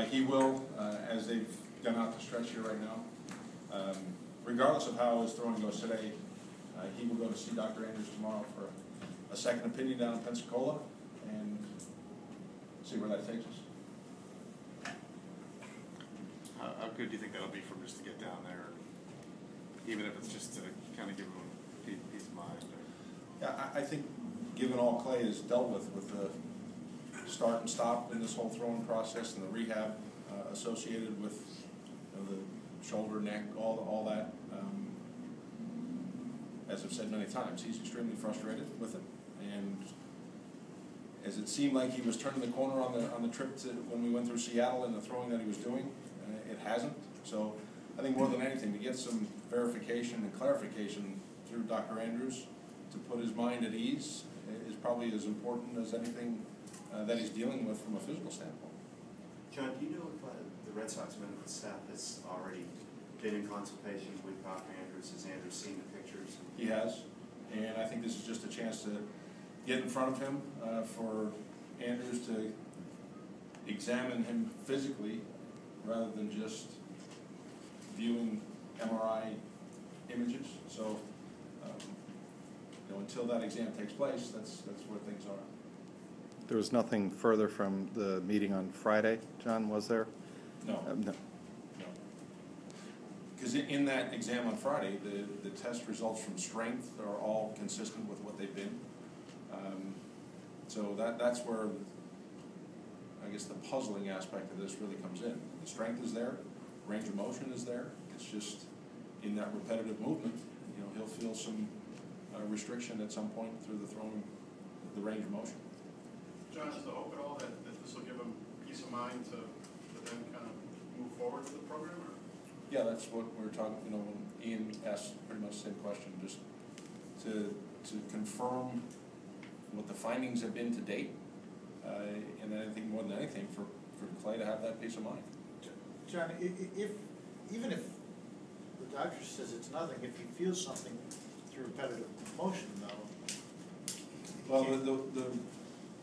He will, as they've gone out to stretch here right now. Regardless of how his throwing goes today, he will go to see Dr. Andrews tomorrow for a second opinion down in Pensacola and see where that takes us. How good do you think that'll be for him just to get down there, even if it's just to kind of give him peace of mind? Yeah, I think given all Clay has dealt with the start and stop in this whole throwing process and the rehab associated with the shoulder, neck, all that, as I've said many times, he's extremely frustrated with it. And as it seemed like he was turning the corner on the trip to when we went through Seattle and the throwing that he was doing, it hasn't. So I think more than anything, to get some verification and clarification through Dr. Andrews to put his mind at ease is probably as important as anything that he's dealing with from a physical standpoint. John, do you know if the Red Sox medical staff has already been in consultation with Dr. Andrews? Has Andrews seen the pictures? He has, and I think this is just a chance to get in front of him for Andrews to examine him physically rather than just viewing MRI images. So, until that exam takes place, that's where things are. There was nothing further from the meeting on Friday, John, was there? No. No. Because in that exam on Friday, the test results from strength are all consistent with what they've been. So that's where, I guess, the puzzling aspect of this really comes in. The strength is there, range of motion is there. It's just in that repetitive movement, he'll feel some restriction at some point through the throwing, the range of motion. John, is the hope at all that this will give him peace of mind to then kind of move forward with the program? Or? Yeah, that's what we were talking, when Ian asked pretty much the same question, just to confirm what the findings have been to date, and then I think more than anything for Clay to have that peace of mind. John, even if the doctor says it's nothing, if he feels something through repetitive motion, though. Well,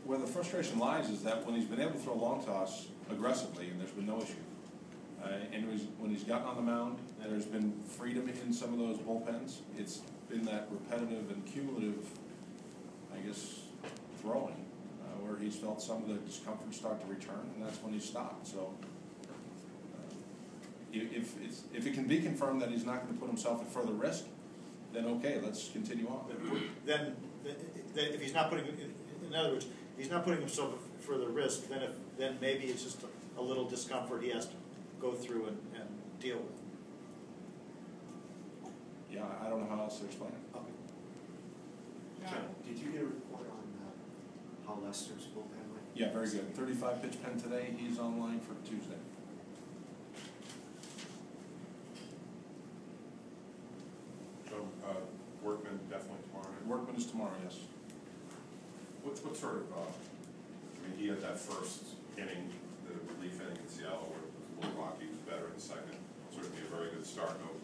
where the frustration lies is that when he's been able to throw long toss aggressively, and there's been no issue, and when he's gotten on the mound, and there's been freedom in some of those bullpens, it's been that repetitive and cumulative, I guess, throwing, where he's felt some of the discomfort start to return, and that's when he stopped. So if it can be confirmed that he's not going to put himself at further risk, then okay, let's continue on. Then if he's not putting, in other words, he's not putting himself at further risk, then maybe it's just a little discomfort he has to go through and deal with. Yeah, I don't know how else to explain it. Okay. John, did you get a report on how Lester's bullpen went? Yeah, very good. 35 pitch pen today. He's online for Tuesday. So Workman definitely tomorrow night? Workman is tomorrow, yes. What sort of, he had that first inning, the relief inning in Seattle where it was a little rocky, he was better in the second. Certainly a very good start in Oakland.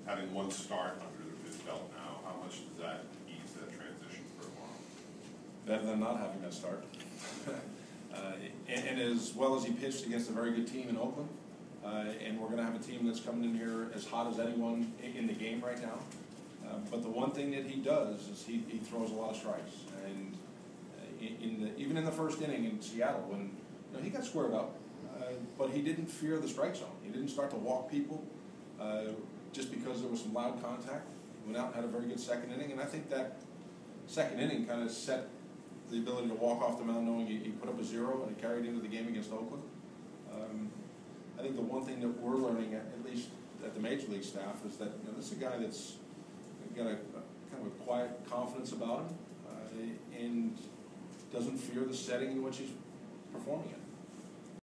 Having one start under his belt now, how much does that ease that transition for tomorrow? Better than not having that start. And as well as he pitched against a very good team in Oakland, and we're going to have a team that's coming in here as hot as anyone in the game right now. But the one thing that he does is he throws a lot of strikes. And even in the first inning in Seattle, when he got squared up, but he didn't fear the strike zone. He didn't start to walk people just because there was some loud contact. He went out and had a very good second inning, and I think that second inning kind of set the ability to walk off the mound knowing he put up a 0 and it carried into the game against Oakland. I think the one thing that we're learning, at least at the Major League staff, is that this is a guy that's got a kind of a quiet confidence about him and doesn't fear the setting in which he's performing in.